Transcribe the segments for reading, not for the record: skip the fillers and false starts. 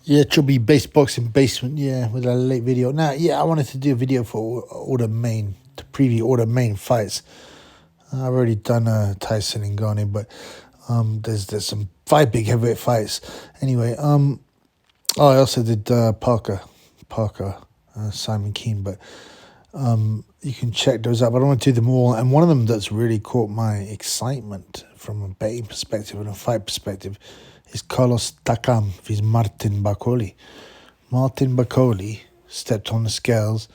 Yeah, Chubby Base Boxing Basement, yeah, with a late video. Now, yeah, I wanted to do a video for all the main, to preview all the main fights. I've already done Tyson and Gane, but there's some five big heavyweight fights. Anyway, oh, I also did Parker, Simon Keane, but you can check those out. But I don't want to do them all. And one of them that's really caught my excitement from a betting perspective and a fight perspective is Carlos Takam v Martin Bakole. Martin Bakole stepped on the scales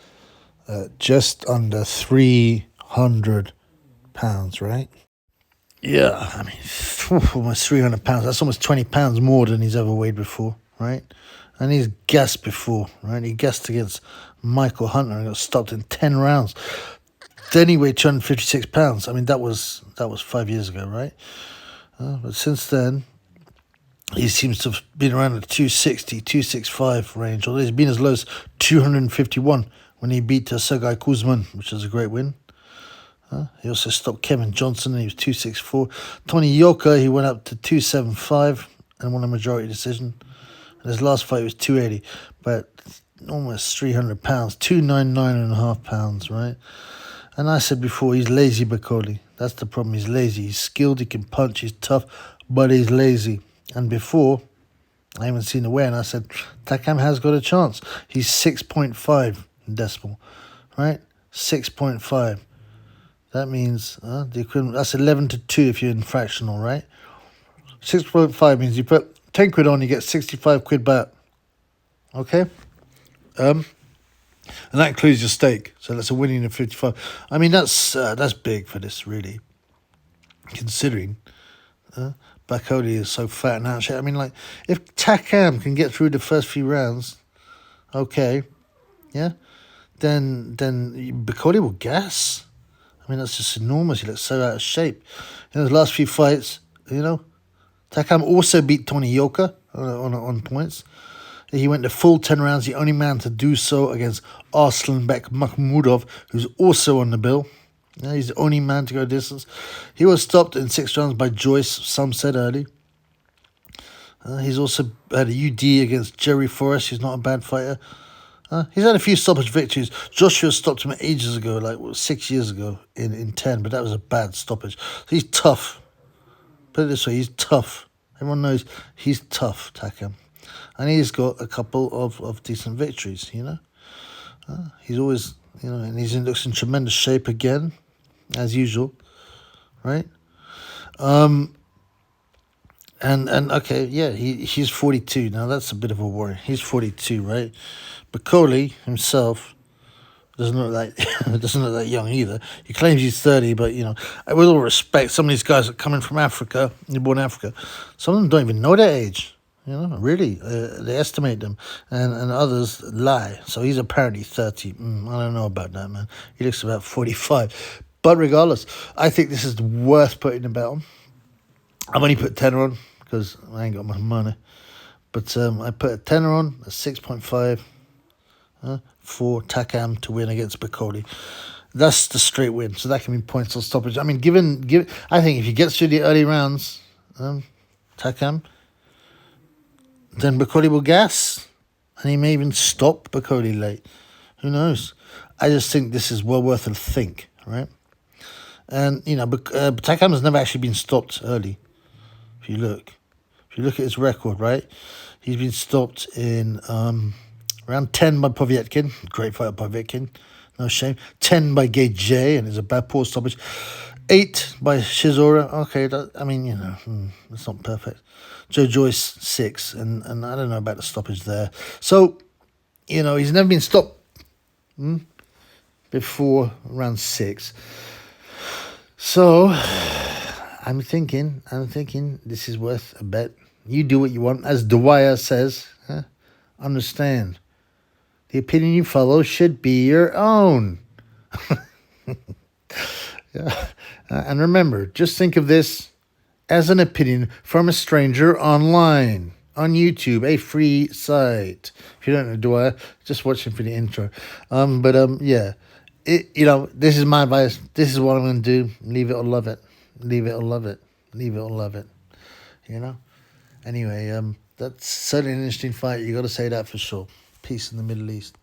just under 300 pounds, right? Yeah, I mean, almost 300 pounds. That's almost 20 pounds more than he's ever weighed before, right? And he's gassed before, right? He gassed against Michael Hunter and got stopped in 10 rounds. Then he weighed 256 pounds. I mean, that was 5 years ago, right? But since then, he seems to have been around the 260, 265 range. Although he's been as low as 251 when he beat Sergei Kuzman, which was a great win. He also stopped Kevin Johnson, and he was 264. Tony Yoka, he went up to 275 and won a majority decision. And his last fight was 280, but almost 300 pounds, 299.5 pounds, right? And I said before, he's lazy, Bakole. That's the problem. He's lazy. He's skilled. He can punch. He's tough, but he's lazy. And before, I haven't seen the weigh, and I said, Takam has got a chance. He's 6.5 decimal, right? 6.5. That means the equivalent. That's 11 to 2 if you're in fractional, right? 6.5 means you put 10 quid on, you get 65 quid back. Okay? And that includes your stake. So that's a winning of 55. I mean, that's big for this, really. Considering Bakole is so fat and out. I mean, like, if Takam can get through the first few rounds, okay, yeah, then Bakole will gas. I mean, that's just enormous. He looks so out of shape. In the last few fights, Takam also beat Tony Yoka on points. He went the full 10 rounds, the only man to do so against Arslanbek Makhmudov, who's also on the bill. Yeah, he's the only man to go distance. He was stopped in 6 rounds by Joyce, some said early. He's also had a UD against Jerry Forrest. He's not a bad fighter. He's had a few stoppage victories. Joshua stopped him ages ago, 6 years ago in 10, but that was a bad stoppage. So he's tough. Put it this way, he's tough. Everyone knows he's tough, Takam. And he's got a couple of decent victories, He's always, and looks in tremendous shape again, as usual, right? And okay, yeah, he's 42. Now, that's a bit of a worry. He's 42, right? Bakole himself doesn't look that young either. He claims he's 30, but with all respect, some of these guys are coming from Africa, they're born in Africa. Some of them don't even know their age. Really, they estimate them, and others lie. So he's apparently 30. I don't know about that, man. He looks about 45. But regardless, I think this is worth putting a bet on. I've only put tenner on because I ain't got my money. But I put a tenner on, a 6.5 for Takam to win against Bakole. That's the straight win. So that can be points or stoppage. I mean, I think if he gets through the early rounds, Takam, then Bakole will gas. And he may even stop Bakole late. Who knows? I just think this is well worth a think, right? And, Takam has never actually been stopped early. If you look at his record, right? He's been stopped in round 10 by Povetkin. Great fight by Povetkin. No shame. 10 by Gay J, and it's a bad poor stoppage. 8 by Shizora. Okay, that's not perfect. Joe Joyce, 6, and I don't know about the stoppage there. So, he's never been stopped before round 6. So, I'm thinking this is worth a bet. You do what you want. As Dwyer says, understand. The opinion you follow should be your own. Yeah. And remember, just think of this as an opinion from a stranger online, on YouTube, a free site. If you don't know Dwyer, just watch him for the intro. Yeah. This is my advice. This is what I'm going to do. Leave it or love it. Leave it or love it. Leave it or love it. Anyway, That's certainly an interesting fight. You got to say that for sure. Peace in the Middle East.